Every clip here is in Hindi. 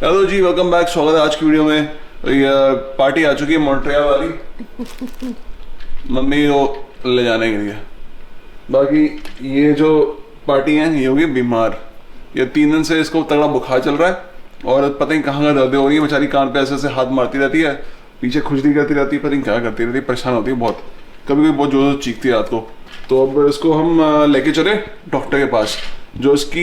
हेलो जी, वेलकम बैक। स्वागत है आज की वीडियो में। पार्टी आ चुकी है मॉन्ट्रियल वाली, मम्मी को ले जाने के लिए। बाकी ये जो पार्टी है ये होगी बीमार। ये 3 दिन से इसको तगड़ा बुखार चल रहा है और पता नहीं कहाँ दर्द हो रही है। बेचारी कान पे ऐसे ऐसे हाथ मारती रहती है, पीछे खुजली करती रहती है, पता नहीं क्या करती रहती है, परेशान होती है बहुत। कभी कभी बहुत जोर से चीखती है रात को। तो अब इसको हम लेके चले डॉक्टर के पास। जो इसकी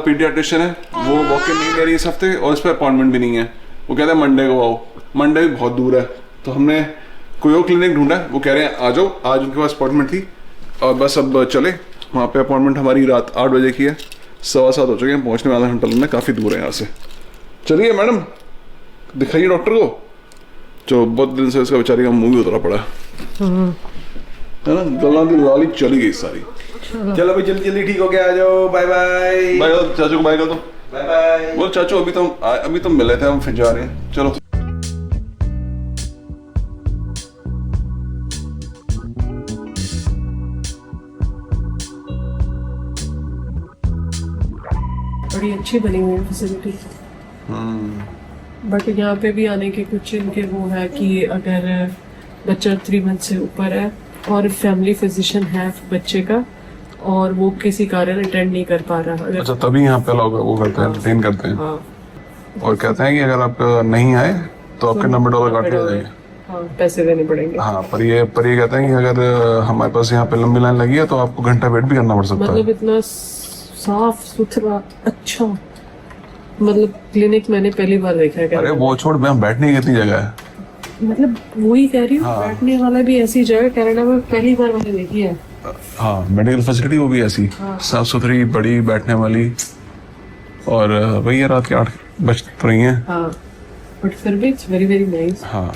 पीडियाट्रिशियन है वो वॉक इन नहीं ले रही इस हफ्ते और इस पर अपॉइंटमेंट भी नहीं है। वो कहते हैं मंडे को आओ। मंडे भी बहुत दूर है, तो हमने कोई और क्लिनिक ढूंढा है। वो कह रहे हैं आ जाओ। आज उनके पास अपॉइंटमेंट थी और बस अब चले वहाँ पे। अपॉइंटमेंट हमारी रात 8 बजे की है, 7:15 हो चुके हैं। पहुँचने वाला घंटा लगना, काफ़ी दूर है यहाँ से। चलिए मैडम, दिखाइए डॉक्टर को। जो बहुत दिन से इसका बेचारी का मुँह भी उतरा पड़ा है ना, गला की लाली चली गई सारी। चलो भाई, जल्दी जल्दी ठीक हो गया, आ जाओ। Bye bye. बाय चाचू को बाय कर दो। Bye bye. बोल चाचू अभी तुम मिले थे, हम फिर जा रहे हैं। चलो बड़ी अच्छी बनी हुई है फैसिलिटी। बट यहाँ पे भी आने के कुछ इनके वो है कि अगर बच्चा 3 मंथ से ऊपर है और फैमिली फिजिशियन है बच्चे का और वो किसी कारण अटेंड नहीं कर पा रहा, अगर अच्छा, तभी यहाँ पे लोग वो करते हैं, ट्रेन करते हैं। हाँ, और कहते हैं कि अगर आप नहीं आए तो आपके $90 काट लिए जाएंगे। हाँ, पैसे देने पड़ेंगे। हाँ, पर ये कहते हैं कि अगर हमारे पास यहाँ पे लंबी लाइन लगी है तो आपको घंटा वेट भी करना पड़ सकता है। मतलब इतना साफ सुथरा अच्छा, मतलब क्लिनिक मैंने पहली बार देखा है। अरे वो छोड़, मैं बैठने की कितनी जगह है। मतलब वही कह रही हूँ, हाँ। बैठने वाला भी ऐसी जगह कनाडा में पहली बार मैंने देखी है। हाँ, मेडिकल फैसिलिटी वो भी ऐसी साफ सुथरी, बड़ी, बैठने वाली। और वही रात के 8 बज रही हैं। हाँ, बट फिर भी इट्स वेरी वेरी नाइस। हाँ,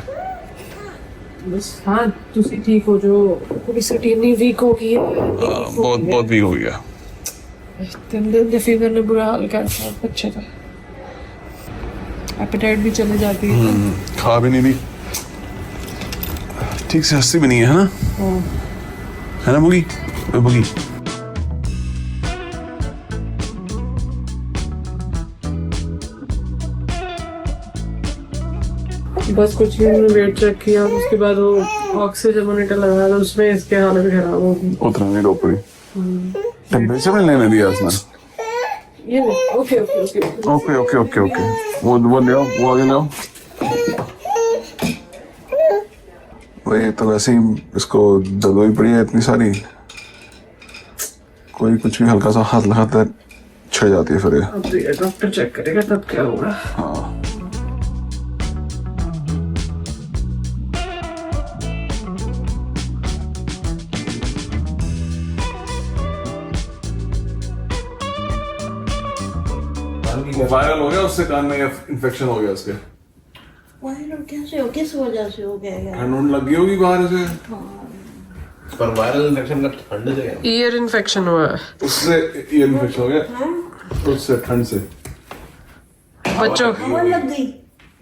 बस हाँ, तुसी ठीक हो जो पूरी सिटी इतनी वीक हो गई है। बहुत बहुत वीक हो गया। 3 दिन से फीवर ने बुरा हाल कर दिया बच्चे का। एपेटाइट भी चले जाती है। खा भी नहीं रही ठीक से, हंसती भी नहीं है ना, है ना बुगी? बुगी बस कुछ ही हमने वेट चेक किया, उसके बाद वो ऑक्सीजन मॉनिटर लगाया तो उसमें इसके हालत खराब हो गई। उतना नहीं रोक रही। टेम्परेचर में लेने दिया उसने। ये okay okay okay okay okay okay okay, वो ले आओ, वो आगे ले आओ। वही तो वैसे ही इसको दवाई पड़ी है इतनी सारी, कोई कुछ भी हल्का सा हाथ लगाता है छिड़ जाती है फिर ये। अब तो ये डॉक्टर चेक करेगा तब क्या होगा। हाँ, वायरल हो गया उससे, कान में इन्फेक्शन हो गया उसके। वायरल कैसे हो, किस वजह से हो गया यार? ठंड लग गई होगी बाहर से, पर वायरल इन्फेक्शन का ठंड से है। ईयर इन्फेक्शन हुआ है उससे ईयर इन्फेक्शन हो गया, उससे ठंड से। बच्चों। हवा लग गई।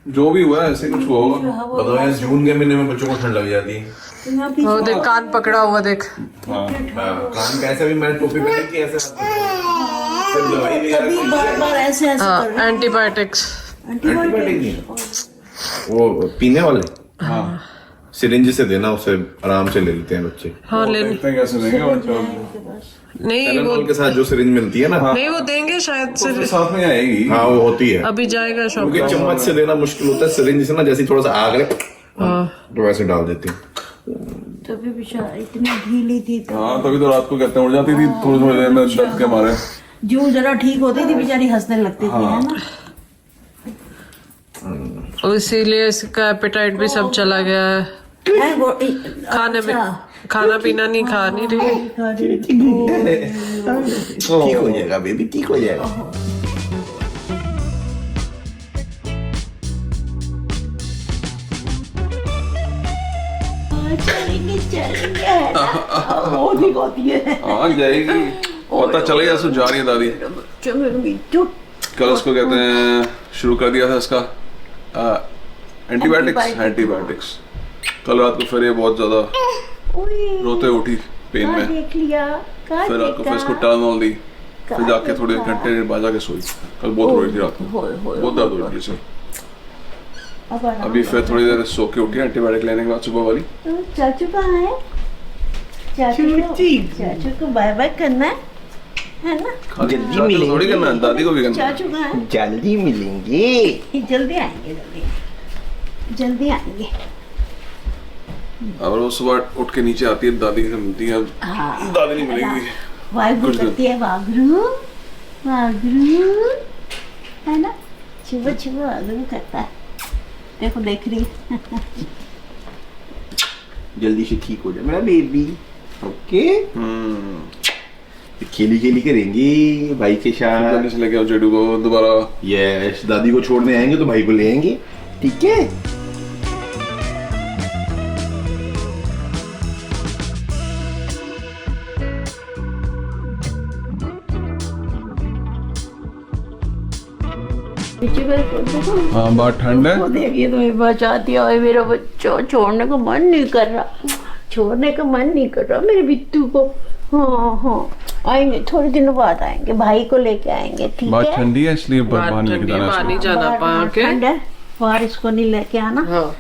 जो भी हुआ है ऐसे कुछ हुआ होगा। बताओ यार, जून के महीने में बच्चों को ठंड लग जाती है। तो यहाँ पीछे वो देख कान पकड़ा हुआ देख। कान कैसे भी, मैंने टोपी पहनी थी ऐसे, फिर दवाई ले कभी बार बार ऐसे ऐसे हाँ, कर रहे हैं। एंटीबायोटिक्स। एंटीबायोटिक नहीं, वो पीने वाले सिरिंज से देना, उसे आराम से ले लेते हैं बच्चे। हाँ ले देखते हैं कैसे देंगे बच्चों नहीं वो एनामोल के साथ जो सिरिंज मिलती है ना, नहीं वो देंगे शायद को। से। साथ में आएगी। हाँ वो होती है। अभी जाएगा शॉप क्योंकि चम्मच से देना मुश्किल होता है, सिरिंज से ना जैसे थोड़ा सा आग लगे तो वैसे डाल देती है। तभी बेचारा इतनी ढीली थी तो हाँ, तभी तो रात को कहते हैं उड़ जाती थी थोड़ी थोड़ी देर में दर्द के मारे। जो जरा ठीक होती थी बेचारी हंसने लगती थी, है ना? और इसीलिए इसका एपेटाइट भी सब चला गया है। है वो खाने में खाना पीना नहीं खा नहीं रही। ठीक हो जाएगा बेबी, ठीक हो जाएगा। चलेंगे चलेंगे, वो ठीक होती है। हाँ जाएगी, पता चलेगा सो जा रही है दादी। चलूंगी चुप। कल उसको कहते हैं शुरू कर दिया था इसका एंटीबायोटिक्स। कल रात को फिर ये बहुत ज्यादा रोते उठी पेन में, देख लिया, फिर रात को फिर इसको टालमोल दी। फिर जाके थोड़े घंटे बाद जाके सोई। कल बहुत रोई थी रात को, बहुत दर्द हो रही थी। अब आराम अभी फिर थोड़ी देर सो के उठी एंटीबायोटिक लेने के बाद सुबह वाली। तो चाचू कहाँ है? चाचू को बाय बाय करना है ना? जल्दी मिलेंगे। थोड़ी करना है, दादी को भी करना है। चाचू कहाँ है? जल्दी मिलेंगे। जल्दी आएंगे, जल्दी आएंगे। और वो सुबह उठ के नीचे आती है, दादी से मिलती है। हाँ, दादी नहीं मिलेगी। वागरू करती है, वागरू वागरू, है ना? छुबा छुबा वागरू करता है। देखो देख रही है। जल्दी से ठीक हो जाए मेरा बेबी। ओके, खेली खेली करेंगे भाई के साथ। जल्दी से लेके आओ जेडू को दोबारा। यस, दादी को छोड़ने आएंगे तो भाई को ले आएंगे, ठीक है? हाँ बात ठंड है। वो देखिए तुम्हें बचाती है, मेरा बच्चा छोड़ने को मन नहीं कर रहा, छोड़ने का मन नहीं कर रहा मेरे बिट्टू को। हाँ हाँ, आएंगे थोड़े दिनों बाद, आएंगे भाई को लेके आएंगे, ठीक बात है? ठंडी है इसलिए बाहर लेके जाना बाहर नहीं है। जाना पा के। ठंड है, बाहर इसको नहीं लेके आना। हाँ,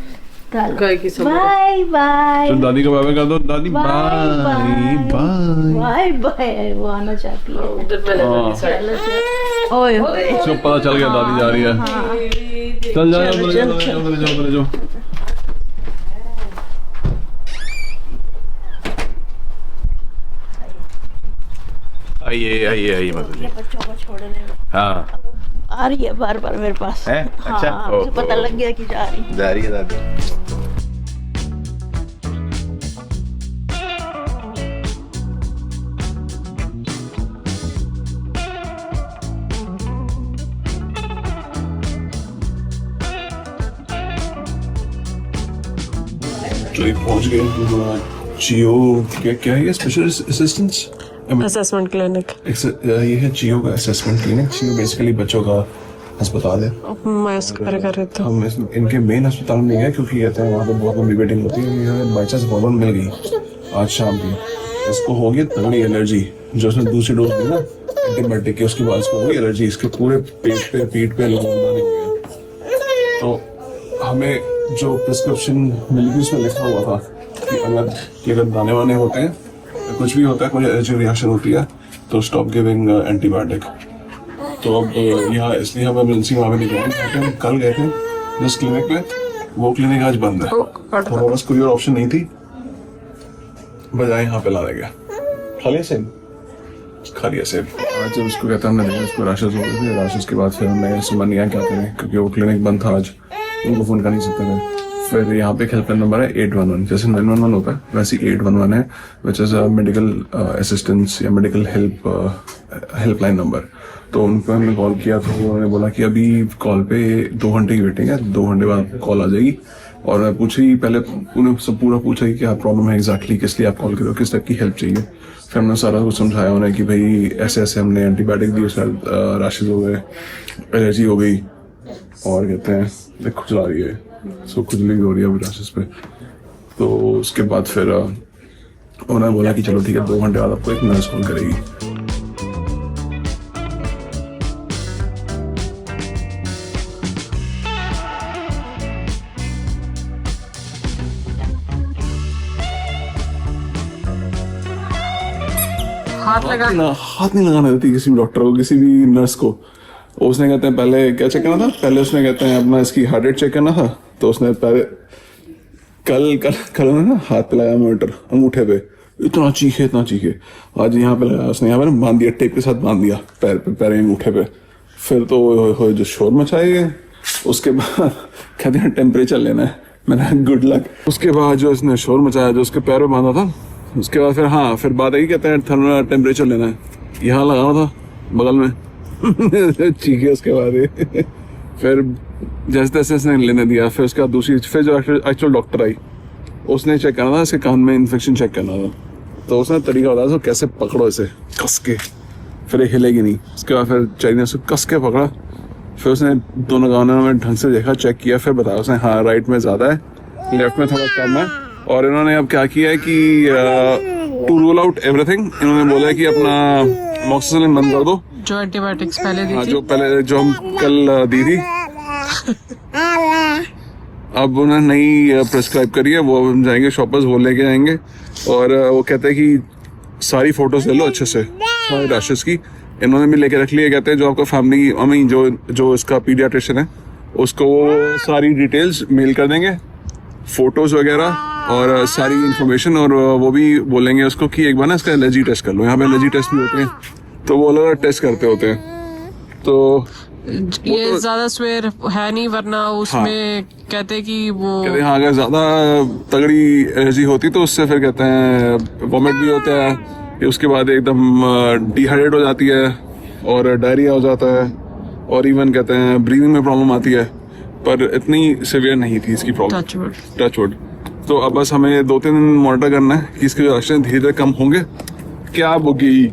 गाय की समझ। बाय बाय तो दादी को बाय बाय कर दो। दादी बाय बाय। बाय बाय, वो आना चाहती है। उधर पहले वाली साइड। चलो चलो, ओए ओए, इसको पता चल गया दादी जा रही है। चल जाओ, बोले जाओ, बोले जाओ, बोले जाओ। आइए आइए आइए मत बोलिए। बच्चों को छोड़ने हाँ आ रही है बार बार मेरे पास। है? अच्छा, हाँ, मुझे पता लग गया कि जा रही है। जा रही है दादी। तो ये पहुंच गए जियो। क्या है ये स्पेशल असिस्टेंस असेसमेंट क्लिनिक। ये है जियो का असेसमेंट क्लिनिक। जियो बेसिकली बच्चों का अस्पताल है। मैं उसका कर रहे थे। हम इनके मेन अस्पताल में नहीं गए क्योंकि कहते हैं वहाँ पे बहुत लंबी वेटिंग होती है। यहाँ बाई चांस प्रॉब्लम मिल गई आज शाम की, इसको हो गई तगड़ी एलर्जी। जो उसने दूसरी डोज दी ना एंटीबायोटिक की, उसके बाद इसको हो गई एलर्जी। इसके पूरे पेट पे पीठ पे लगाने हो गया। तो हमें जो प्रिस्क्रिप्शन मिली थी उसमें लिखा हुआ था कि अगर दाने वाने होते हैं, कुछ भी होता है, कोई एलर्जी रिएक्शन होती है तो स्टॉप गिविंग एंटीबायोटिक। तो अब यहाँ इसलिए हम इमरजेंसी वहाँ पे नहीं गए। हम कल गए थे जिस क्लिनिक पे, वो क्लिनिक आज बंद है। हमारे पास कोई और ऑप्शन नहीं थी, बजाय यहाँ पे ला गया। खाली ऐसे आज जब उसको कहता हमने देखा उसको राशेस हो गए थे। राशेस के बाद फिर हमें समझ नहीं आया क्या करें क्योंकि वो क्लिनिक बंद था आज, उनको फोन कर नहीं सकते थे। फिर यहाँ पे हेल्पलाइन नंबर है 811, जैसे 911 होता है वैसे 811 है, which is a medical assistance या मेडिकल हेल्पलाइन नंबर। तो उन पर हमने कॉल किया तो उन्होंने बोला कि अभी कॉल पे 2 घंटे की वेटिंग है, 2 घंटे बाद कॉल आ जाएगी। और मैं पूछी पहले, उन्हें सब पूरा पूछा कि क्या प्रॉब्लम है एग्जैक्टली, किस लिए आप कॉल कर रहे हो, किस टाइप की हेल्प चाहिए। फिर हमने सारा कुछ समझाया उन्हें कि भाई ऐसे ऐसे हमने एंटीबायोटिक दी, उसका रैशेज हो गए, एलर्जी हो गई, और कहते हैं खुजला रही है, सो खुजली हो रही है अभी रैशेज पे। तो उसके बाद फिर उन्होंने बोला कि चलो ठीक है 2 घंटे बाद आपको एक नर्स कॉल करेगी। हाथ नहीं लगाना देती किसी भी डॉक्टर को, किसी भी नर्स को। उसने कहते हैं पहले क्या चेक करना था, पहले उसने कहते हैं अपना इसकी हार्ट रेट चेक करना था। तो उसने पहले कल ना हाथ पे लगाया मॉनिटर अंगूठे पे, इतना चीखे। आज यहाँ पे लगाया उसने, यहाँ पे बांध दिया, टेप के साथ बांध दिया पैर पे अंगूठे पे। फिर तो जो शोर मचाए, उसके बाद कहते हैं टेम्परेचर लेना है। मैंने गुड लक। उसके बाद जो इसने शोर मचाया, जो उसके पैर में बांधा था, उसके बाद फिर बात आई, कहते हैं थर्मल टेम्परेचर लेना है, यहाँ लगाना था बगल में। चीखे उसके बाद फिर जैसे तैसे इसने लेने दिया। फिर उसके बाद फिर जो एक्चुअल डॉक्टर आई, उसने चेक करना था इसके कान में इन्फेक्शन चेक करना था। तो उसने तरीका बताया तो कैसे पकड़ो इसे कस के, फिर ये हिलेगी नहीं। उसके बाद फिर चाहिए ने उसको कस के पकड़ा। फिर उसने दोनों गानों में ढंग से देखा, चेक किया, फिर बताया उसने हाँ राइट में ज़्यादा है, लेफ्ट में थोड़ा कम है। और इन्होंने अब क्या किया है कि टू रूल आउट एवरीथिंग, इन्होंने बोला है कि अपना मॉक्सिसिलिन बंद कर दो, जो एंटीबायोटिक्स पहले दी हाँ थी। जो पहले जो हम कल दी थी, अब उन्होंने नई प्रिस्क्राइब करी है, वो हम जाएंगे शॉपर्स, वो लेके जाएंगे। और वो कहते हैं कि सारी फोटोज ले लो अच्छे से सारे रैशेस की, इन्होंने भी लेके रख लिया। कहते हैं जो आपका फैमिली आई जो इसका पीडियाट्रिशियन है उसको वो सारी डिटेल्स मेल कर देंगे, फोटोज वगैरह और सारी इंफॉर्मेशन, और वो भी बोलेंगे उसको कि एक बार ना इसका एलर्जी टेस्ट कर लो। यहाँ पे एलर्जी टेस्ट भी होते हैं, तो वो अलग टेस्ट करते होते हैं। तो ये ज्यादा स्वेर है नहीं, वरना उसमें कहते कि वो कहते हैं हाँ, अगर ज्यादा तगड़ी एलर्जी होती तो उससे फिर कहते हैं वॉमिट भी होता है, फिर उसके बाद एकदम डिहाइड्रेट हो जाती है और डायरिया हो जाता है, और इवन कहते हैं ब्रीदिंग में प्रॉब्लम आती है, पर इतनी सीवियर नहीं थी इसकी प्रॉब्लम, टचवुड। तो अब बस हमें 2-3 दिन मॉनिटर करना है कि इसके लक्षण धीरे धीरे कम होंगे क्या बुगी।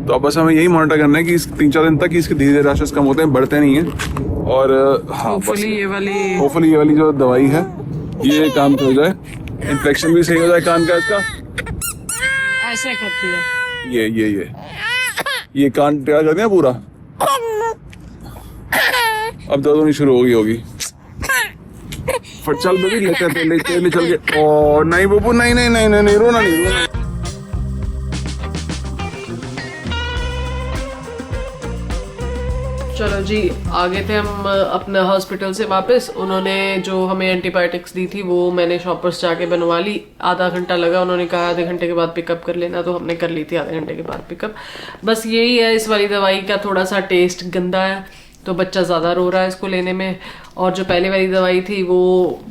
तो अब बस हमें यही मॉनिटर करना है कि 3-4 दिन तक इसके धीरे धीरे रैशेस कम होते हैं, बढ़ते नहीं हैं। और हाँ, होपफुली ये वाली जो दवाई है ये काम कर जाए, इन्फेक्शन भी सही हो जाए कान का इसका। ऐसे करती है ये कान टेढ़ा कर दिया पूरा, अब दर्द होनी शुरू होगी। फट चल बेबी, लेते चल के। ओ नहीं बबू, नहीं रोना नहीं। चलो जी, आ गए थे हम अपने हॉस्पिटल से वापस। उन्होंने जो हमें एंटीबायोटिक्स दी थी वो मैंने शॉपर्स जाके बनवा ली। आधा घंटा लगा, उन्होंने कहा आधे घंटे के बाद पिकअप कर लेना, तो हमने कर ली थी आधे घंटे के बाद पिकअप। बस यही है, इस वाली दवाई का थोड़ा सा टेस्ट गंदा है, तो बच्चा ज़्यादा रो रहा है इसको लेने में। और जो पहले वाली दवाई थी वो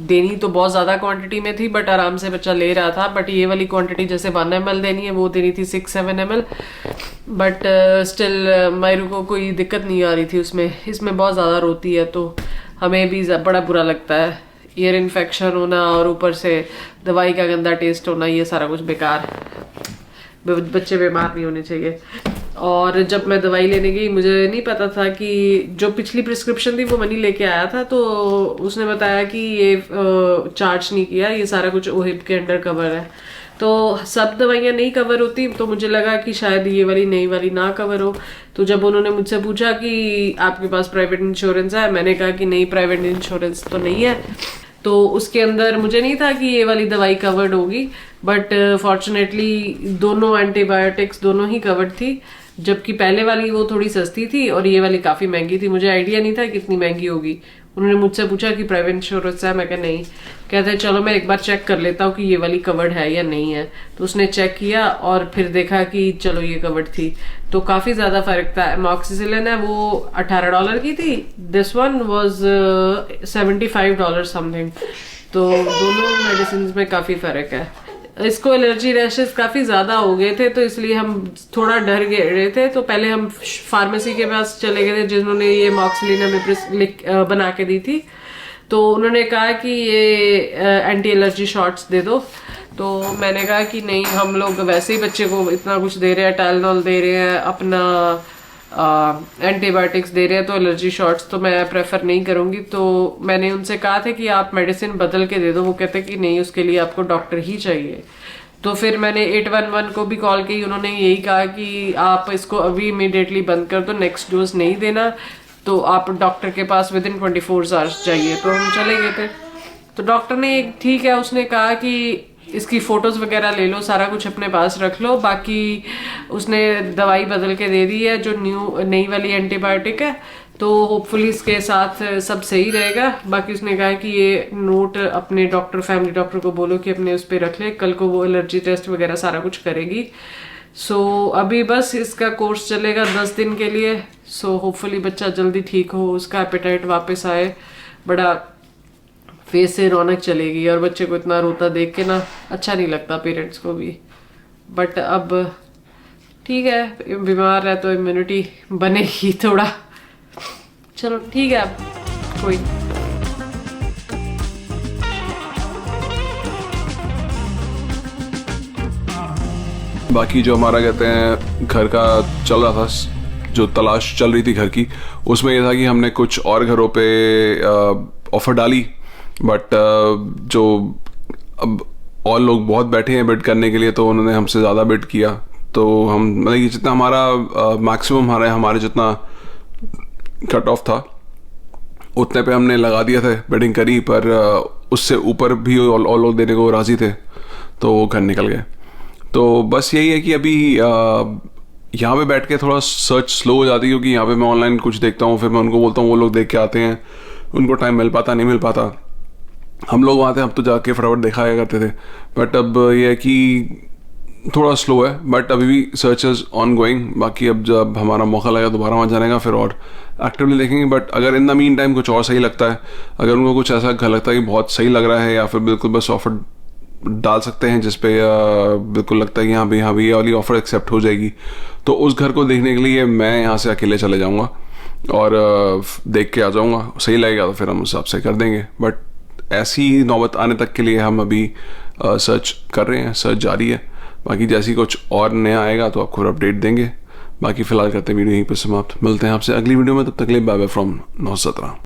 देनी तो बहुत ज़्यादा क्वांटिटी में थी, बट आराम से बच्चा ले रहा था। बट ये वाली क्वांटिटी जैसे 1 ml देनी है, वो देनी थी 6-7 ml। बट स्टिल मायरू को कोई दिक्कत नहीं आ रही थी उसमें। इसमें बहुत ज़्यादा रोती है, तो हमें भी बड़ा बुरा लगता है। ईयर इन्फेक्शन होना और ऊपर से दवाई का गंदा टेस्ट होना, ये सारा कुछ बेकार। बच्चे बीमार नहीं होने चाहिए। और जब मैं दवाई लेने गई, मुझे नहीं पता था कि जो पिछली प्रिस्क्रिप्शन थी वो मनी लेके आया था, तो उसने बताया कि ये चार्ज नहीं किया, ये सारा कुछ ओहिब के अंडर कवर है। तो सब दवाइयाँ नहीं कवर होती, तो मुझे लगा कि शायद ये वाली नई वाली ना कवर हो। तो जब उन्होंने मुझसे पूछा कि आपके पास प्राइवेट इंश्योरेंस है, मैंने कहा कि नहीं, प्राइवेट इंश्योरेंस तो नहीं है। तो उसके अंदर मुझे नहीं था कि ये वाली दवाई कवर्ड होगी, बट फॉर्चुनेटली दोनों एंटीबायोटिक्स दोनों ही कवर्ड थी। जबकि पहले वाली वो थोड़ी सस्ती थी और ये वाली काफ़ी महंगी थी। मुझे आइडिया नहीं था कितनी महंगी होगी। उन्होंने मुझसे पूछा कि प्राइवेट इंश्योरेंस है, मैं कहा नहीं। कहते हैं चलो मैं एक बार चेक कर लेता हूँ कि ये वाली कवर्ड है या नहीं है। तो उसने चेक किया और फिर देखा कि चलो ये कवर्ड थी। तो काफ़ी ज़्यादा फ़र्क था। एमॉक्सिसिलिन है वो $18 की थी, दिस वन वॉज $75 समथिंग। तो दोनों मेडिसिन में काफ़ी फ़र्क है। इसको एलर्जी रैशेस काफ़ी ज़्यादा हो गए थे, तो इसलिए हम थोड़ा डर गए थे। तो पहले हम फार्मेसी के पास चले गए थे जिन्होंने ये मॉक्सिलिन हमें बना के दी थी। तो उन्होंने कहा कि ये एंटी एलर्जी शॉट्स दे दो। तो मैंने कहा कि नहीं, हम लोग वैसे ही बच्चे को इतना कुछ दे रहे हैं, टाइलेनॉल दे रहे हैं, अपना एंटीबायोटिक्स दे रहे हैं, तो एलर्जी शॉट्स तो मैं प्रेफर नहीं करूँगी। तो मैंने उनसे कहा था कि आप मेडिसिन बदल के दे दो। वो कहते कि नहीं, उसके लिए आपको डॉक्टर ही चाहिए। तो फिर मैंने 811 को भी कॉल की। उन्होंने यही कहा कि आप इसको अभी इमीडिएटली बंद कर दो, नेक्स्ट डोज नहीं देना, तो आप डॉक्टर के पास विद इन 24 आवर्स जाइए। तो हम चले गए थे। तो डॉक्टर ने ठीक है, उसने कहा कि इसकी फ़ोटोज़ वगैरह ले लो, सारा कुछ अपने पास रख लो। बाकी उसने दवाई बदल के दे दी है जो नई वाली एंटीबायोटिक है, तो होपफुली इसके साथ सब सही रहेगा। बाकी उसने कहा कि ये नोट अपने डॉक्टर, फैमिली डॉक्टर को बोलो कि अपने उस पर रख ले, कल को वो एलर्जी टेस्ट वगैरह सारा कुछ करेगी। सो अभी बस इसका कोर्स चलेगा 10 दिन के लिए। सो होपफुली बच्चा जल्दी ठीक हो, उसका एपेटाइट वापस आए, बड़ा फेस से रौनक चलेगी। और बच्चे को इतना रोता देख के ना अच्छा नहीं लगता पेरेंट्स को भी। बट अब ठीक है, बीमार है तो इम्यूनिटी बनेगी थोड़ा। चलो ठीक है, अब कोई बाकी जो हमारा कहते हैं घर का चल रहा था, जो तलाश चल रही थी घर की, उसमें यह था कि हमने कुछ और घरों पे ऑफर डाली, बट जो अब और लोग बहुत बैठे हैं बिड करने के लिए, तो उन्होंने हमसे ज़्यादा बिड किया। तो हम मतलब कि जितना हमारा मैक्सिमम हमारे जितना कट ऑफ था उतने पे हमने लगा दिया था, बिडिंग करी, पर उससे ऊपर भी और लोग देने को राज़ी थे, तो वो घर निकल गए। तो बस यही है कि अभी यहाँ पे बैठ के थोड़ा सर्च स्लो हो जाती है, क्योंकि यहाँ पे मैं ऑनलाइन कुछ देखता हूँ, फिर मैं उनको बोलता हूँ, वो लोग देख के आते हैं, उनको टाइम मिल पाता नहीं मिल पाता। हम लोग वहाँ थे, हम तो जाके फटाफट दिखाया करते थे, बट अब ये है कि थोड़ा स्लो है, बट अभी भी सर्च इज़ ऑन गोइंग। बाकी अब जब हमारा मौका लगा दोबारा वहाँ जाने का, फिर और एक्टिवली देखेंगे। बट अगर इन द मीन टाइम कुछ और सही लगता है, अगर उनको कुछ ऐसा घर लगता है कि बहुत सही लग रहा है, या फिर बिल्कुल बस ऑफर डाल सकते हैं जिसपे बिल्कुल लगता है कि हाँ भाई ये वाली ऑफ़र एक्सेप्ट हो जाएगी, तो उस घर को देखने के लिए मैं यहाँ से अकेले चले जाऊँगा और देख के आ जाऊँगा। सही लगेगा तो फिर हम उस हिसाब से कर देंगे, बट ऐसी नौबत आने तक के लिए हम अभी सर्च कर रहे हैं, सर्च जारी है। बाकी जैसी कुछ और नया आएगा तो आपको अपडेट देंगे। बाकी फ़िलहाल करते हैं वीडियो यहीं पर समाप्त। मिलते हैं आपसे अगली वीडियो में, तब तक के लिए बाय बाय फ्रॉम 917।